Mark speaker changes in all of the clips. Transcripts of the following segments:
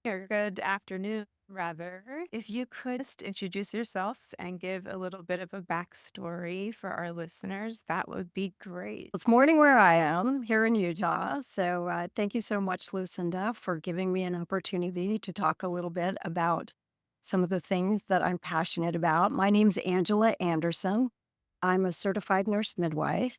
Speaker 1: or good afternoon, rather. If you could just introduce yourself and give a little bit of a backstory for our listeners, that would be great.
Speaker 2: It's morning where I am here in Utah. So thank you so much, Lucinda, for giving me an opportunity to talk a little bit about some of the things that I'm passionate about. My name's Angela Anderson. I'm a certified nurse midwife,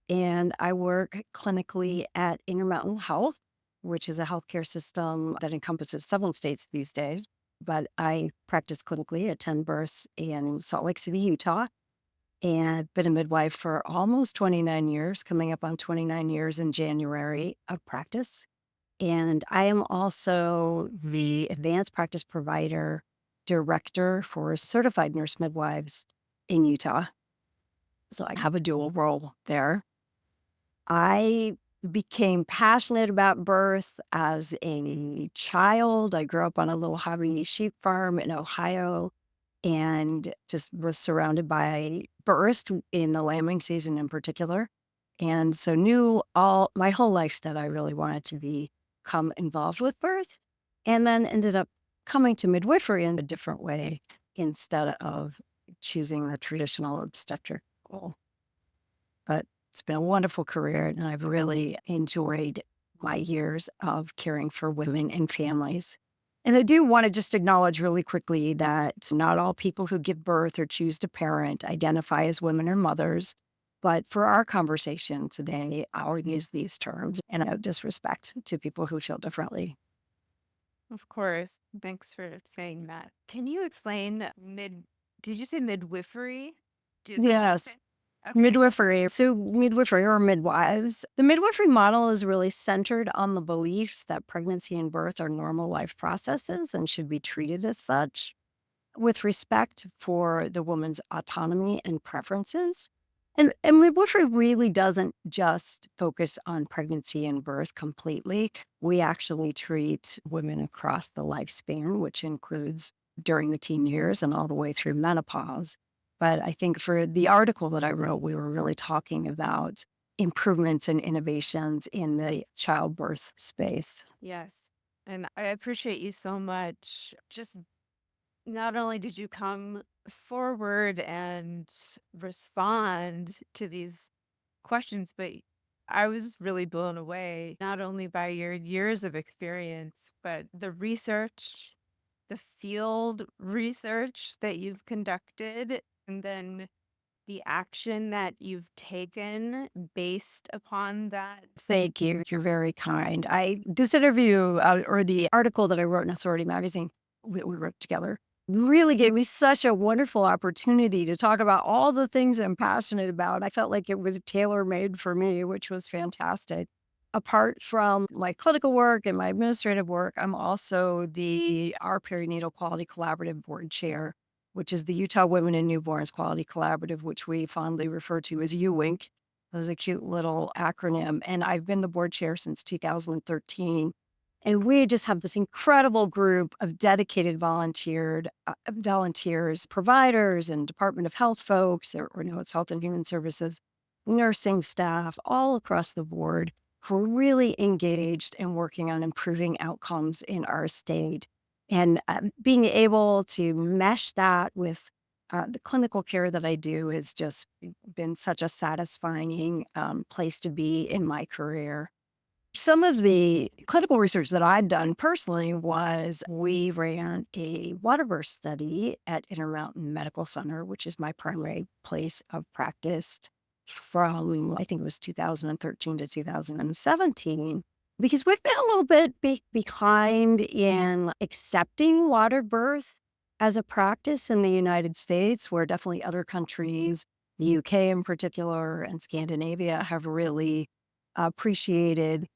Speaker 2: and I work clinically at Intermountain Health, which is a healthcare system that encompasses several states these days. But I practice clinically at 10 births in Salt Lake City, Utah, and been a midwife for almost 29 years, coming up on 29 years in January of practice. And I am also the advanced practice provider director for certified nurse midwives in Utah. So I have a dual role there. I became passionate about birth as a child. I grew up on a little hobby sheep farm in Ohio and just was surrounded by birth in the lambing season in particular. And so knew all my whole life that I really wanted to become involved with birth, and then ended up coming to midwifery in a different way instead of choosing the traditional obstetrical. But it's been a wonderful career, and I've really enjoyed my years of caring for women and families. And I do want to just acknowledge really quickly that not all people who give birth or choose to parent identify as women or mothers. But for our conversation today, I'll use these terms and out of disrespect to people who feel differently.
Speaker 1: Of course. Thanks for saying that. Can you explain did you say midwifery? Did you
Speaker 2: Yes.
Speaker 1: say? Okay.
Speaker 2: Midwifery. So, midwifery or midwives, the midwifery model is really centered on the beliefs that pregnancy and birth are normal life processes and should be treated as such, with respect for the woman's autonomy and preferences. And midwifery really doesn't just focus on pregnancy and birth completely. We actually treat women across the lifespan, which includes during the teen years and all the way through menopause. But I think for the article that I wrote, we were really talking about improvements and innovations in the childbirth space.
Speaker 1: Yes. And I appreciate you so much. Just not only did you come forward and respond to these questions, but I was really blown away, not only by your years of experience, but the research, the field research that you've conducted, and then the action that you've taken based upon that.
Speaker 2: Thank you. You're very kind. This interview or the article that I wrote in Authority Magazine, we wrote together, really gave me such a wonderful opportunity to talk about all the things I'm passionate about. I felt like it was tailor made for me, which was fantastic. Apart from my clinical work and my administrative work, I'm also our perinatal quality collaborative board chair, which is the Utah Women and Newborns Quality Collaborative, which we fondly refer to as UWINC. It was a cute little acronym, and I've been the board chair since 2013. And we just have this incredible group of dedicated volunteers, providers, and Department of Health folks, or no, it's Health and Human Services, nursing staff, all across the board who are really engaged in working on improving outcomes in our state. And being able to mesh that with the clinical care that I do has just been such a satisfying place to be in my career. Some of the clinical research that I'd done personally was we ran a water birth study at Intermountain Medical Center, which is my primary place of practice from, I think it was 2013 to 2017, because we've been a little bit behind in accepting water birth as a practice in the United States, where definitely other countries, the UK in particular, and Scandinavia have really appreciated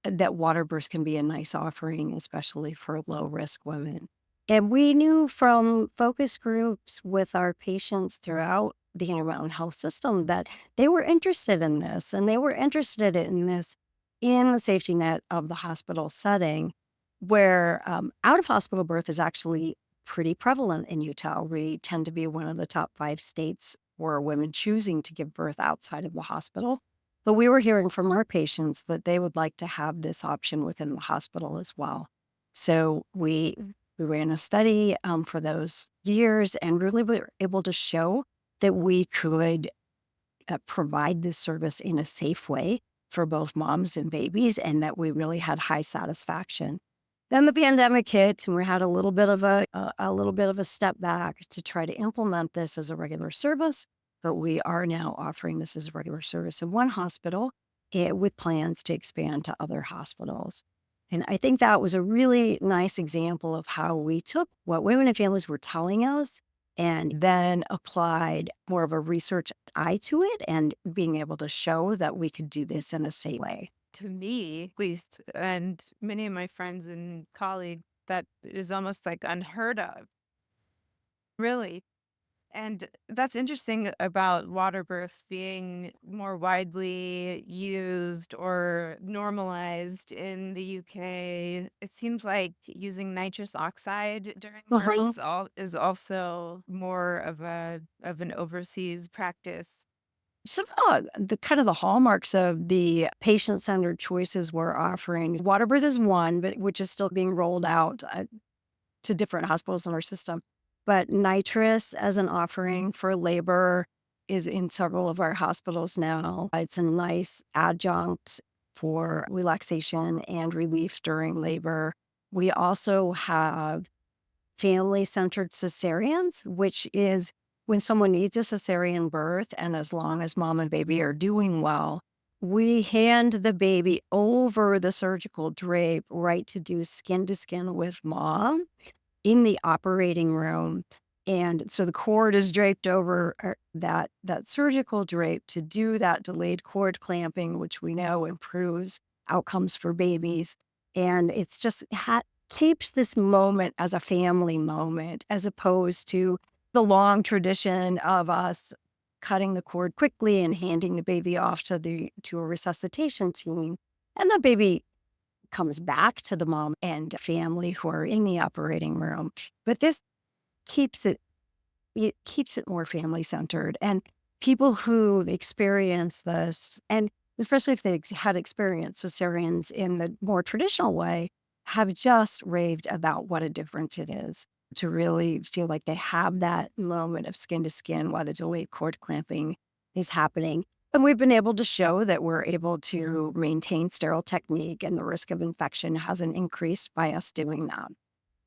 Speaker 2: that water births can be a nice offering, especially for low risk women. And we knew from focus groups with our patients throughout the Intermountain Health System that they were interested in this, and they were interested in this in the safety net of the hospital setting, where out of hospital birth is actually pretty prevalent in Utah. We tend to be one of the top 5 states for women choosing to give birth outside of the hospital. But we were hearing from our patients that they would like to have this option within the hospital as well. So we ran a study for those years and really were able to show that we could provide this service in a safe way for both moms and babies, and that we really had high satisfaction. Then the pandemic hit, and we had a little bit of a step back to try to implement this as a regular service. But we are now offering this as a regular service in one hospital, with plans to expand to other hospitals. And I think that was a really nice example of how we took what women and families were telling us and then applied more of a research eye to it and being able to show that we could do this in a safe way.
Speaker 1: To me, at least, and many of my friends and colleagues, that is almost like unheard of, really. And that's interesting about water births being more widely used or normalized in the UK. It seems like using nitrous oxide during
Speaker 2: Uh-huh.
Speaker 1: births is also more of an overseas practice.
Speaker 2: Some the kind of the hallmarks of the patient-centered choices we're offering. Water birth is one, but which is still being rolled out to different hospitals in our system. But nitrous as an offering for labor is in several of our hospitals now. It's a nice adjunct for relaxation and relief during labor. We also have family centered cesareans, which is when someone needs a cesarean birth, and as long as mom and baby are doing well, we hand the baby over the surgical drape right to do skin to skin with mom in the operating room. And so the cord is draped over that surgical drape to do that delayed cord clamping, which we know improves outcomes for babies. And it's just keeps this moment as a family moment, as opposed to the long tradition of us cutting the cord quickly and handing the baby off to a resuscitation team. And the baby comes back to the mom and family who are in the operating room. But this keeps it more family centered. And people who experience this, and especially if they had experienced cesareans in the more traditional way, have just raved about what a difference it is to really feel like they have that moment of skin to skin while the delayed cord clamping is happening. And we've been able to show that we're able to maintain sterile technique and the risk of infection hasn't increased by us doing that.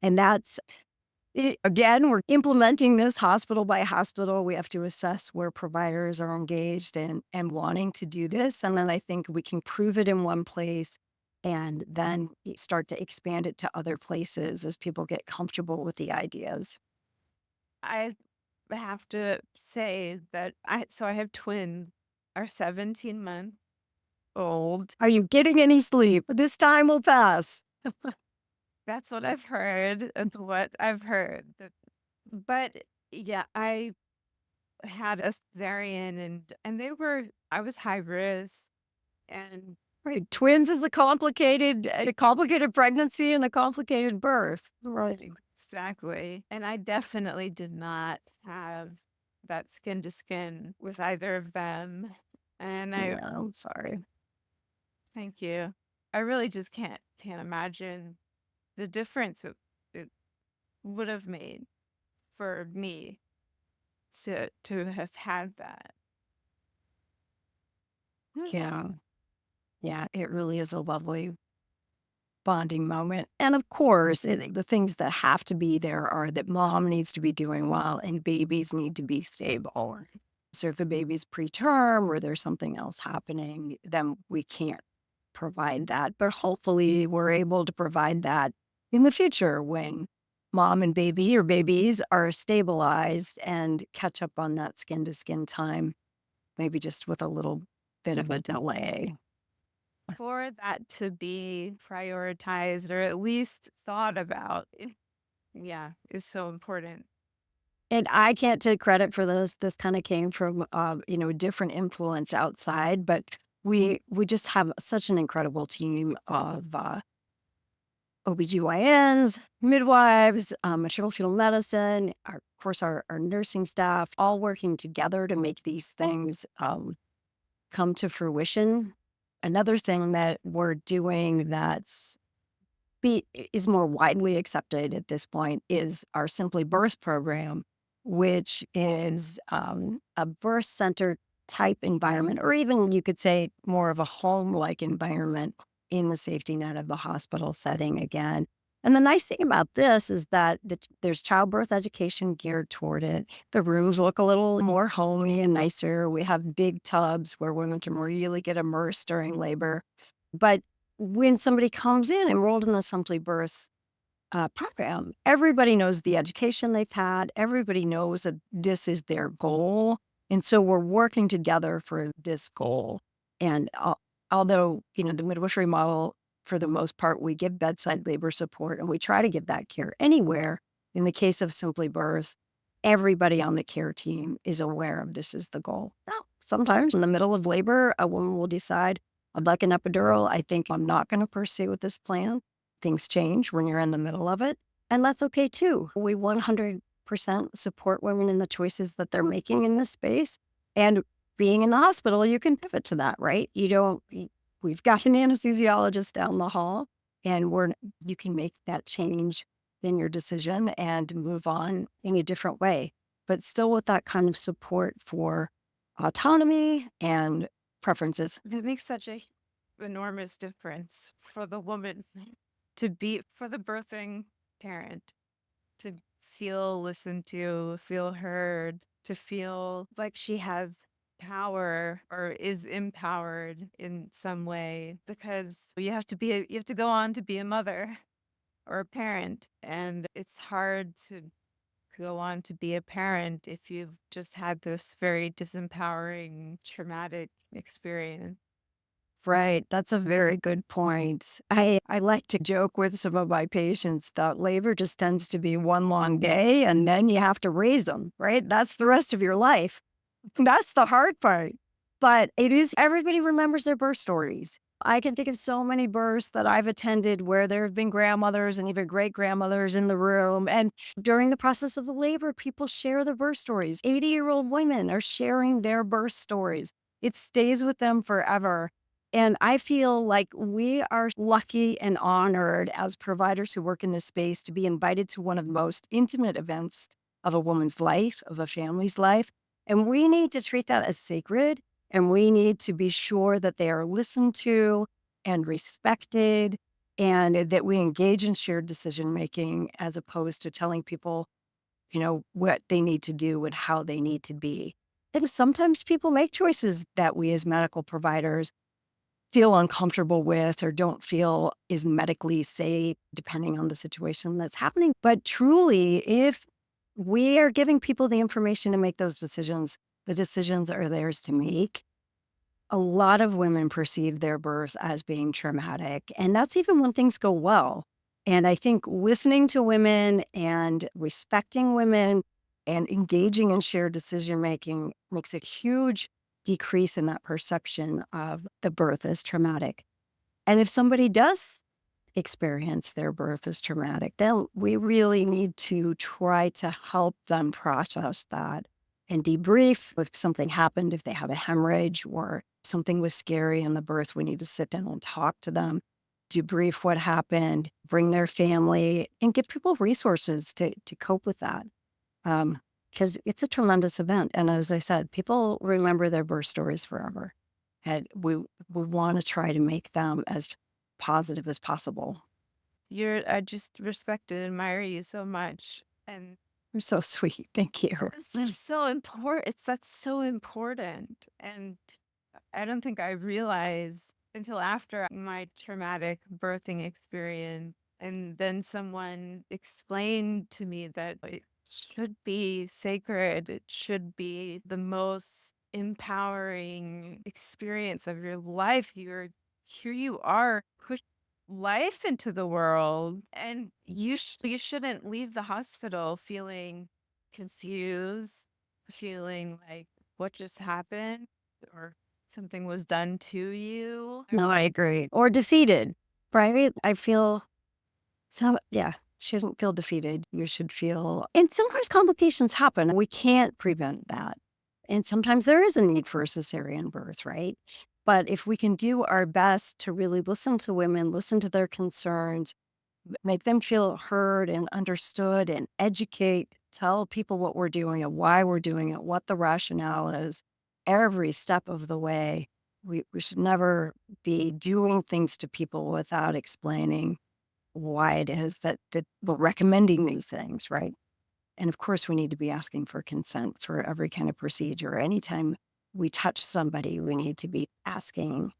Speaker 2: And that's again, we're implementing this hospital by hospital. We have to assess where providers are engaged and wanting to do this. And then I think we can prove it in one place and then start to expand it to other places as people get comfortable with the ideas.
Speaker 1: I have to say that I have twins, are 17 months old.
Speaker 2: Are you getting any sleep? This time will pass.
Speaker 1: That's what I've heard. That's what I've heard. But yeah, I had a cesarean and I was high risk and
Speaker 2: Right. Twins is a complicated pregnancy and a complicated birth. Right.
Speaker 1: exactly. And I definitely did not have that skin to skin with either of them. And I
Speaker 2: Yeah, I'm sorry.
Speaker 1: thank you. I really just can't imagine the difference it would have made for me to have had that.
Speaker 2: Yeah. Yeah, it really is a lovely bonding moment. And of course, the things that have to be there are that mom needs to be doing well and babies need to be stable. So if the baby's preterm or there's something else happening, then we can't provide that. But hopefully, we're able to provide that in the future when mom and baby or babies are stabilized and catch up on that skin to skin time, maybe just with a little bit of a delay.
Speaker 1: For that to be prioritized or at least thought about, yeah, is so important.
Speaker 2: And I can't take credit for those. This kinda came from, different influence outside, but we just have such an incredible team of, OBGYNs, midwives, maternal fetal medicine, of course, our nursing staff, all working together to make these things, come to fruition. Another thing that we're doing that's is more widely accepted at this point is our Simply Birth program, which is a birth center type environment, or even you could say more of a home like environment in the safety net of the hospital setting again. And the nice thing about this is that there's childbirth education geared toward it. The rooms look a little more homey and nicer. We have big tubs where women can really get immersed during labor. But when somebody comes in enrolled in the Simply Birth program, everybody knows the education they've had. Everybody knows that this is their goal. And so we're working together for this goal. And although, the midwifery model, for the most part, we give bedside labor support and we try to give that care anywhere. In the case of Simply Birth, everybody on the care team is aware of this is the goal. Now, sometimes in the middle of labor, a woman will decide, I'd like an epidural. I think I'm not going to pursue with this plan. Things change when you're in the middle of it. And that's okay too. We 100% support women in the choices that they're making in this space. And being in the hospital, you can pivot to that, right? We've got an anesthesiologist down the hall, and you can make that change in your decision and move on in a different way, but still with that kind of support for autonomy and preferences.
Speaker 1: It makes such a enormous difference for the woman for the birthing parent to feel listened to, feel heard, to feel like she has power or is empowered in some way, because you have to go on to be a mother or a parent, and it's hard to go on to be a parent if you've just had this very disempowering traumatic experience.
Speaker 2: Right. That's a very good point. I like to joke with some of my patients that labor just tends to be one long day and then you have to raise them, right? That's the rest of your life. That's the hard part. But everybody remembers their birth stories. I can think of so many births that I've attended where there have been grandmothers and even great grandmothers in the room. And during the process of the labor, people share their birth stories. 80-year-old women are sharing their birth stories. It stays with them forever. And I feel like we are lucky and honored as providers who work in this space to be invited to one of the most intimate events of a woman's life, of a family's life. And we need to treat that as sacred. And we need to be sure that they are listened to and respected, and that we engage in shared decision making as opposed to telling people, what they need to do and how they need to be. And sometimes people make choices that we as medical providers feel uncomfortable with or don't feel is medically safe, depending on the situation that's happening. But truly, if we are giving people the information to make those decisions, the decisions are theirs to make. A lot of women perceive their birth as being traumatic, and that's even when things go well. And I think listening to women and respecting women and engaging in shared decision making makes a huge decrease in that perception of the birth as traumatic. And if somebody does experience their birth as traumatic, then we really need to try to help them process that and debrief if something happened, if they have a hemorrhage or something was scary in the birth, we need to sit down and talk to them, debrief what happened, bring their family, and give people resources to cope with that. Because it's a tremendous event. And as I said, people remember their birth stories forever. And we want to try to make them as positive as possible.
Speaker 1: I just respect and admire you so much. And
Speaker 2: You're so sweet. Thank you.
Speaker 1: it's so important. That's so important. And I don't think I realized until after my traumatic birthing experience. And then someone explained to me that it should be sacred. It should be the most empowering experience of your life. Here you are, push life into the world, and you shouldn't leave the hospital feeling confused, feeling like what just happened or something was done to you.
Speaker 2: No, I agree. Or defeated, right? I feel yeah, shouldn't feel defeated. You should feel, and sometimes complications happen. We can't prevent that. And sometimes there is a need for a cesarean birth, right? But if we can do our best to really listen to women, listen to their concerns, make them feel heard and understood and educate, tell people what we're doing and why we're doing it, what the rationale is every step of the way. We should never be doing things to people without explaining why it is that we're recommending these things, right? And of course, we need to be asking for consent for every kind of procedure. Anytime we touch somebody, we need to be asking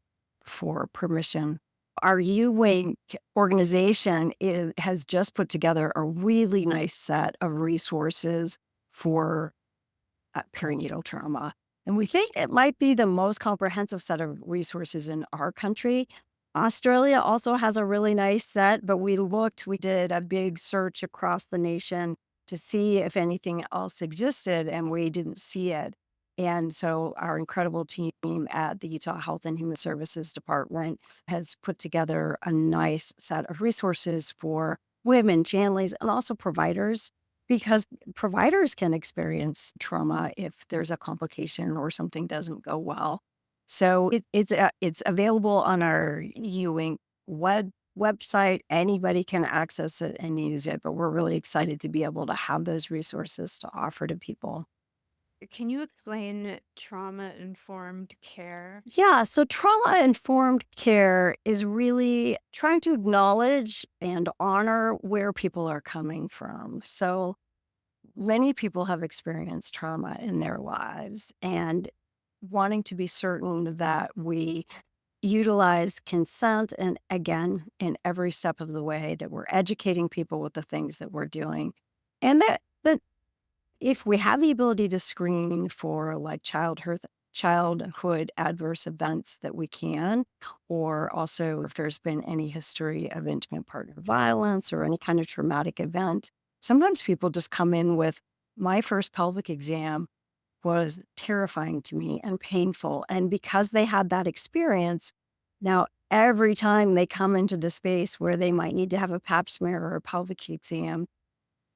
Speaker 2: for permission. Our UWing organization has just put together a really nice set of resources for perinatal trauma. And we think it might be the most comprehensive set of resources in our country. Australia also has a really nice set, but we did a big search across the nation to see if anything else existed, and we didn't see it. And so our incredible team at the Utah Health and Human Services Department has put together a nice set of resources for women, families, and also providers, because providers can experience trauma if there's a complication or something doesn't go well. So it's available on our UWing website. Anybody can access it and use it, but we're really excited to be able to have those resources to offer to people.
Speaker 1: Can you explain trauma informed care?
Speaker 2: Yeah, so trauma informed care is really trying to acknowledge and honor where people are coming from. So many people have experienced trauma in their lives, and wanting to be certain that we utilize consent, and again, in every step of the way, that we're educating people with the things that we're doing. And that if we have the ability to screen for like childhood adverse events, that we can, or also if there's been any history of intimate partner violence or any kind of traumatic event. Sometimes people just come in with, my first pelvic exam was terrifying to me and painful. And because they had that experience, now every time they come into the space where they might need to have a pap smear or a pelvic exam,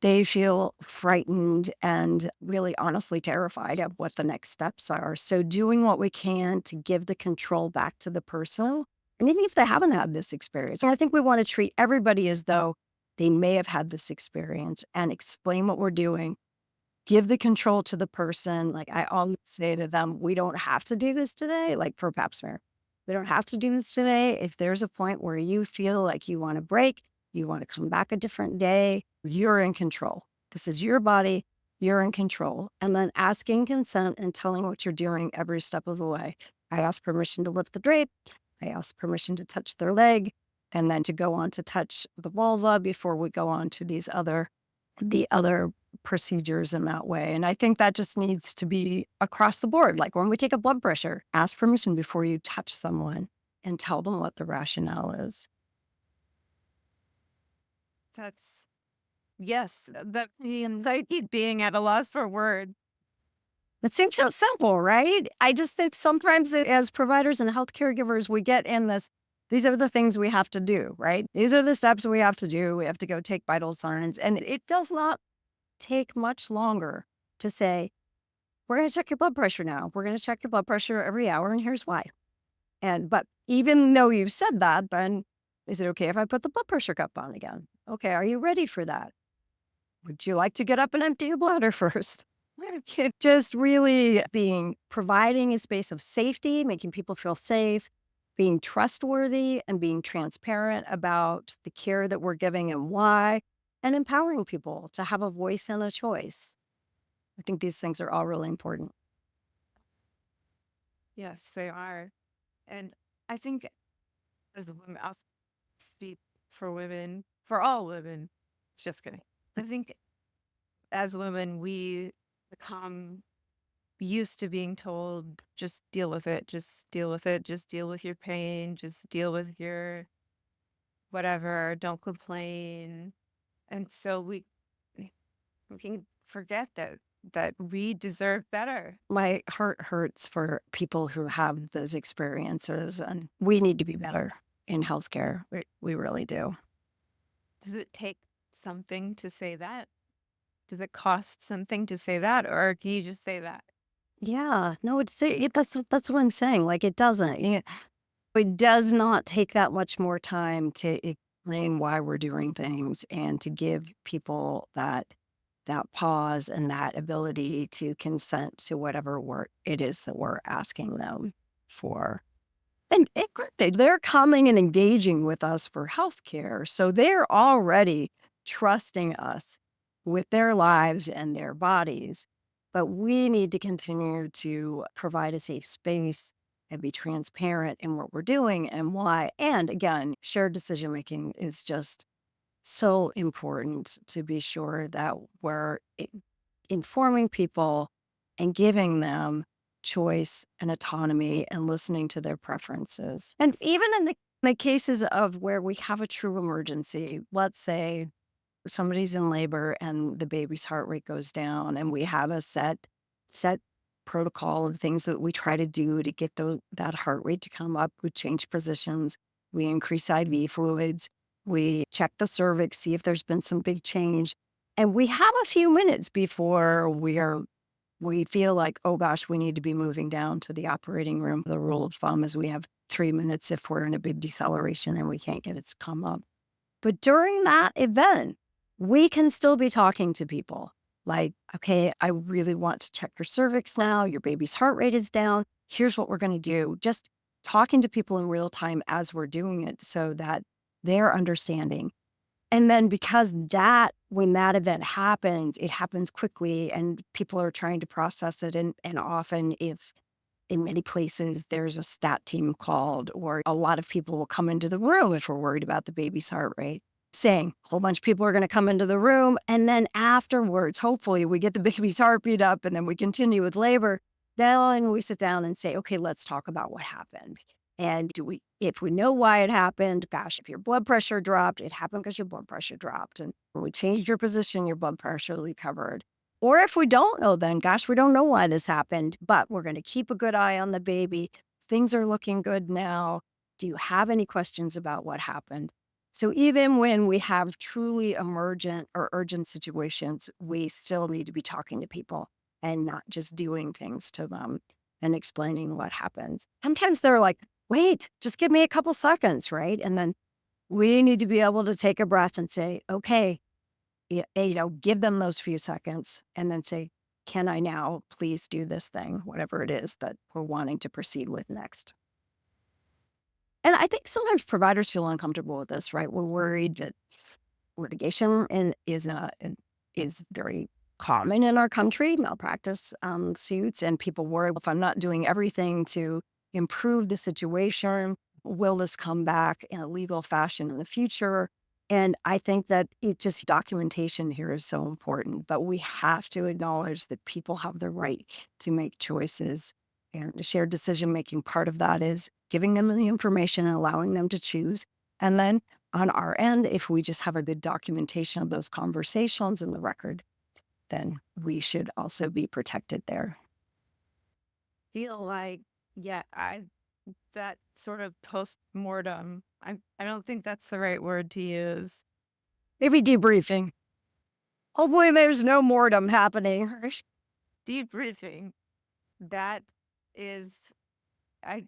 Speaker 2: they feel frightened and really honestly terrified of what the next steps are. So doing what we can to give the control back to the person, and even if they haven't had this experience, and I think we want to treat everybody as though they may have had this experience and explain what we're doing. Give the control to the person. Like I always say to them, we don't have to do this today, like for pap smear. We don't have to do this today. If there's a point where you feel like you want to break, you want to come back a different day, you're in control. This is your body. You're in control. And then asking consent and telling what you're doing every step of the way. I ask permission to lift the drape. I ask permission to touch their leg, and then to go on to touch the vulva before we go on to the other procedures in that way. And I think that just needs to be across the board. Like when we take a blood pressure, ask permission before you touch someone and tell them what the rationale is.
Speaker 1: That's yes, that the anxiety being at a loss for words.
Speaker 2: It seems so simple, right? I just think sometimes as providers and health caregivers, we get in this, these are the things we have to do, right? These are the steps we have to do. We have to go take vital signs. And it does not take much longer to say, we're going to check your blood pressure now. We're going to check your blood pressure every hour, and here's why. But even though you've said that, then is it okay if I put the blood pressure cup on again? Okay, are you ready for that? Would you like to get up and empty your bladder first? Just really providing a space of safety, making people feel safe, being trustworthy, and being transparent about the care that we're giving and why, and empowering people to have a voice and a choice. I think these things are all really important.
Speaker 1: Yes, they are. And I think as a woman, I'll speak for women, for all women. Just kidding. I think as women, we become used to being told, just deal with it, just deal with it, just deal with your pain, just deal with your whatever, don't complain. And so we can forget that we deserve better.
Speaker 2: My heart hurts for people who have those experiences, and we need to be better in healthcare. We really do.
Speaker 1: Does it take something to say that? Does it cost something to say that, or can you just say that?
Speaker 2: Yeah, no, that's what I'm saying. Like it doesn't. It does not take that much more time to explain why we're doing things and to give people that pause and that ability to consent to whatever it is that we're asking them for. And granted, they're coming and engaging with us for healthcare, so they're already trusting us with their lives and their bodies. But we need to continue to provide a safe space and be transparent in what we're doing and why. And again, shared decision making is just so important to be sure that we're informing people and giving them choice and autonomy and listening to their preferences. And even in the cases of where we have a true emergency, let's say somebody's in labor and the baby's heart rate goes down and we have a set protocol of things that we try to do to get that heart rate to come up. We change positions, we increase IV fluids, we check the cervix, see if there's been some big change. And we have a few minutes before we feel like, oh gosh, we need to be moving down to the operating room. The rule of thumb is we have 3 minutes if we're in a big deceleration and we can't get it to come up. But during that event, we can still be talking to people like, okay, I really want to check your cervix now. Your baby's heart rate is down. Here's what we're going to do. Just talking to people in real time as we're doing it so that they're understanding. And then because when that event happens, it happens quickly and people are trying to process it. And often it's in many places, there's a stat team called, or a lot of people will come into the room if we're worried about the baby's heart rate, saying a whole bunch of people are going to come into the room. And then afterwards, hopefully, we get the baby's heartbeat up and then we continue with labor. Then we sit down and say, okay, let's talk about what happened. And if we know why it happened, gosh, if your blood pressure dropped, it happened because your blood pressure dropped. And when we changed your position, your blood pressure recovered. Or if we don't know, then gosh, we don't know why this happened, but we're going to keep a good eye on the baby. Things are looking good now. Do you have any questions about what happened? So even when we have truly emergent or urgent situations, we still need to be talking to people and not just doing things to them and explaining what happens. Sometimes they're like, wait, just give me a couple seconds, right? And then we need to be able to take a breath and say, okay, give them those few seconds and then say, can I now please do this thing, whatever it is that we're wanting to proceed with next? And I think sometimes providers feel uncomfortable with this, right? We're worried that litigation is very common in our country, malpractice suits, and people worry, if I'm not doing everything to improve the situation, will this come back in a legal fashion in the future? And I think that documentation here is so important, but we have to acknowledge that people have the right to make choices. And the shared decision making part of that is giving them the information and allowing them to choose. And then on our end, if we just have a good documentation of those conversations in the record, then we should also be protected there.
Speaker 1: Feel like, yeah, that sort of post-mortem, I don't think that's the right word to use.
Speaker 2: Maybe debriefing. Hopefully, there's no mortem happening.
Speaker 1: Debriefing, that is, I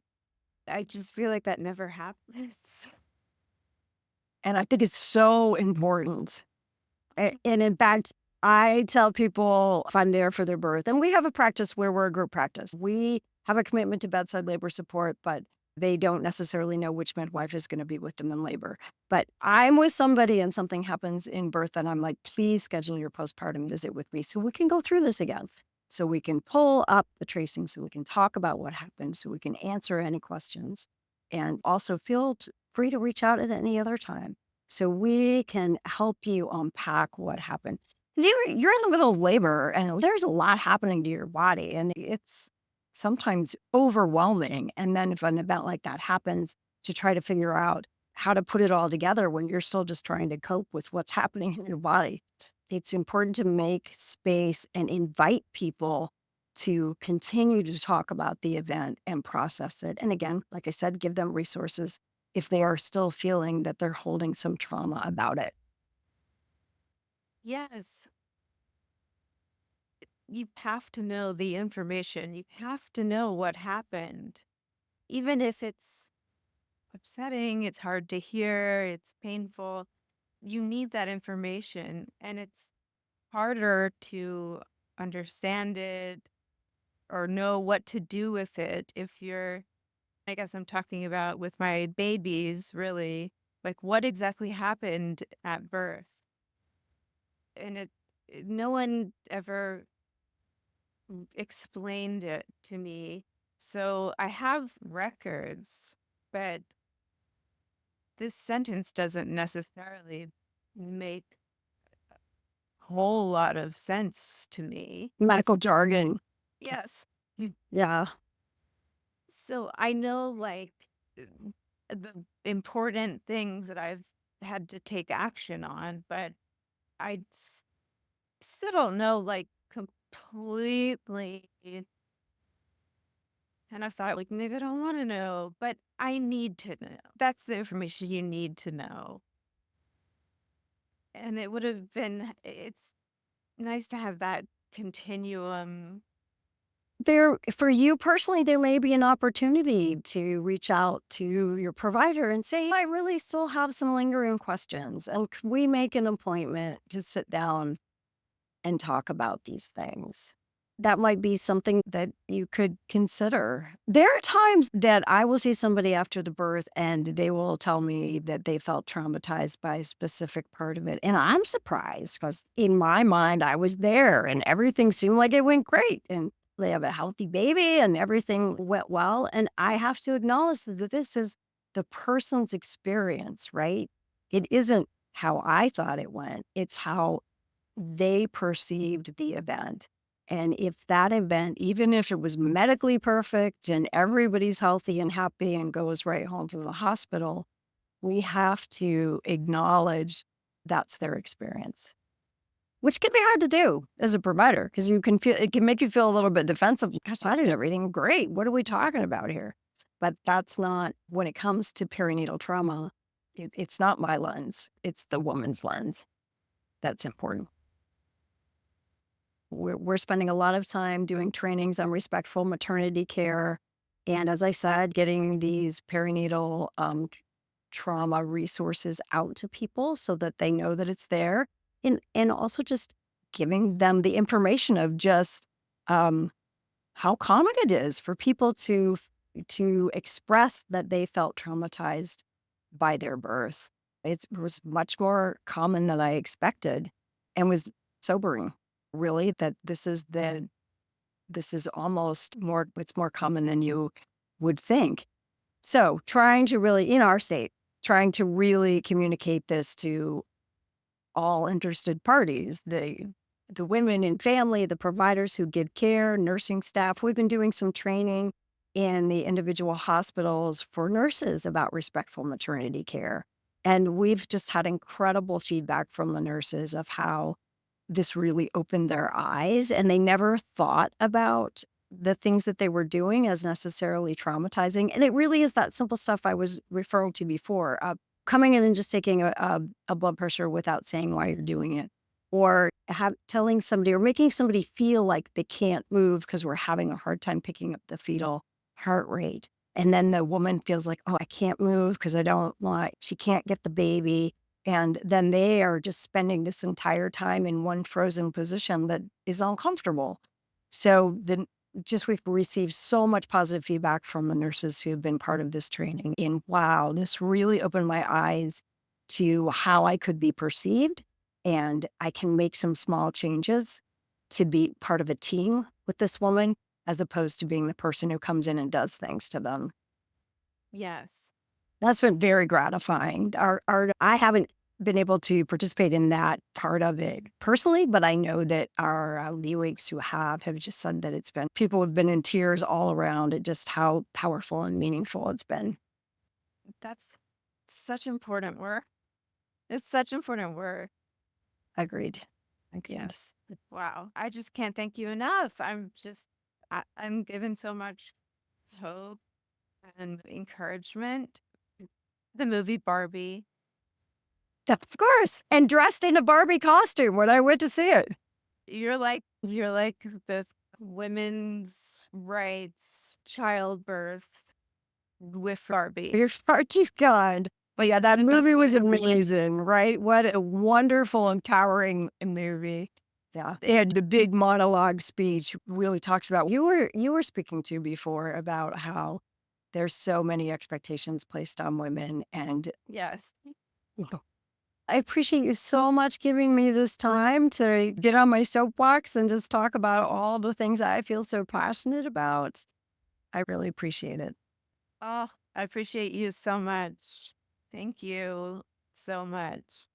Speaker 1: I just feel like that never happens.
Speaker 2: And I think it's so important. And in fact, I tell people if I'm there for their birth, and we have a practice where we're a group practice. We have a commitment to bedside labor support, but they don't necessarily know which midwife is going to be with them in labor. But I'm with somebody and something happens in birth, and I'm like, please schedule your postpartum visit with me so we can go through this again. So we can pull up the tracing, so we can talk about what happened, so we can answer any questions, and also feel free to reach out at any other time so we can help you unpack what happened. 'Cause you're in the middle of labor and there's a lot happening to your body, and it's sometimes overwhelming. And then if an event like that happens, to try to figure out how to put it all together when you're still just trying to cope with what's happening in your body. It's important to make space and invite people to continue to talk about the event and process it. And again, like I said, give them resources if they are still feeling that they're holding some trauma about it.
Speaker 1: Yes, you have to know the information. You have to know what happened, even if it's upsetting, it's hard to hear, it's painful. You need that information, and it's harder to understand it or know what to do with it if you're, I guess I'm talking about with my babies, really, like what exactly happened at birth. And no one ever explained it to me. So I have records, but this sentence doesn't necessarily make a whole lot of sense to me.
Speaker 2: Medical jargon.
Speaker 1: Yes.
Speaker 2: Yeah.
Speaker 1: So I know like the important things that I've had to take action on, but still don't know like completely. And I thought like maybe I don't want to know, but I need to know. That's the information you need to know. And it would have been, it's nice to have that continuum.
Speaker 2: There for you personally, there may be an opportunity to reach out to your provider and say, "I really still have some lingering questions, and could we make an appointment to sit down and talk about these things?" That might be something that you could consider. There are times that I will see somebody after the birth and they will tell me that they felt traumatized by a specific part of it. And I'm surprised because in my mind, I was there and everything seemed like it went great. And they have a healthy baby and everything went well. And I have to acknowledge that this is the person's experience, right? It isn't how I thought it went, it's how they perceived the event. And if that event, even if it was medically perfect and everybody's healthy and happy and goes right home from the hospital, we have to acknowledge that's their experience, which can be hard to do as a provider because you can feel it can make you feel a little bit defensive. Gosh, I did everything great. What are we talking about here? But that's not when it comes to perinatal trauma. It's not my lens, it's the woman's lens. That's important. We're spending a lot of time doing trainings on respectful maternity care. And as I said, getting these perinatal trauma resources out to people so that they know that it's there. And also just giving them the information of just how common it is for people to express that they felt traumatized by their birth. It was much more common than I expected and was sobering, really, that this is almost more it's more common than you would think. So trying to really, in our state, trying to really communicate this to all interested parties, the women in family, the providers who give care, nursing staff. We've been doing some training in the individual hospitals for nurses about respectful maternity care. And we've just had incredible feedback from the nurses of how this really opened their eyes and they never thought about the things that they were doing as necessarily traumatizing. And it really is that simple stuff I was referring to before. Coming in and just taking a blood pressure without saying why you're doing it, or telling somebody or making somebody feel like they can't move because we're having a hard time picking up the fetal heart rate. And then the woman feels like, oh, I can't move because I don't want, she can't get the baby. And then they are just spending this entire time in one frozen position that is uncomfortable. So then just we've received so much positive feedback from the nurses who have been part of this training. And wow, this really opened my eyes to how I could be perceived. And I can make some small changes to be part of a team with this woman, as opposed to being the person who comes in and does things to them.
Speaker 1: Yes.
Speaker 2: That's been very gratifying. I haven't been able to participate in that part of it personally, but I know that our leagues who have just said that it's been, people have been in tears all around it, just how powerful and meaningful it's been.
Speaker 1: That's such important work. It's such important work.
Speaker 2: Agreed. Agreed.
Speaker 1: Yes. Wow. I just can't thank you enough. I'm given so much hope and encouragement. The movie Barbie.
Speaker 2: Of course. And dressed in a Barbie costume when I went to see it.
Speaker 1: You're like the women's rights, childbirth with Barbie.
Speaker 2: You're far too kind. But yeah, that
Speaker 1: The best
Speaker 2: movie was
Speaker 1: movie ever.
Speaker 2: amazing, right? What a wonderful, empowering movie. Yeah. And the big monologue speech really talks about you were speaking to before about how there's so many expectations placed on women. And
Speaker 1: Yes.
Speaker 2: you know, I appreciate you so much giving me this time to get on my soapbox and just talk about all the things I feel so passionate about. I really appreciate it.
Speaker 1: Oh, I appreciate you so much. Thank you so much.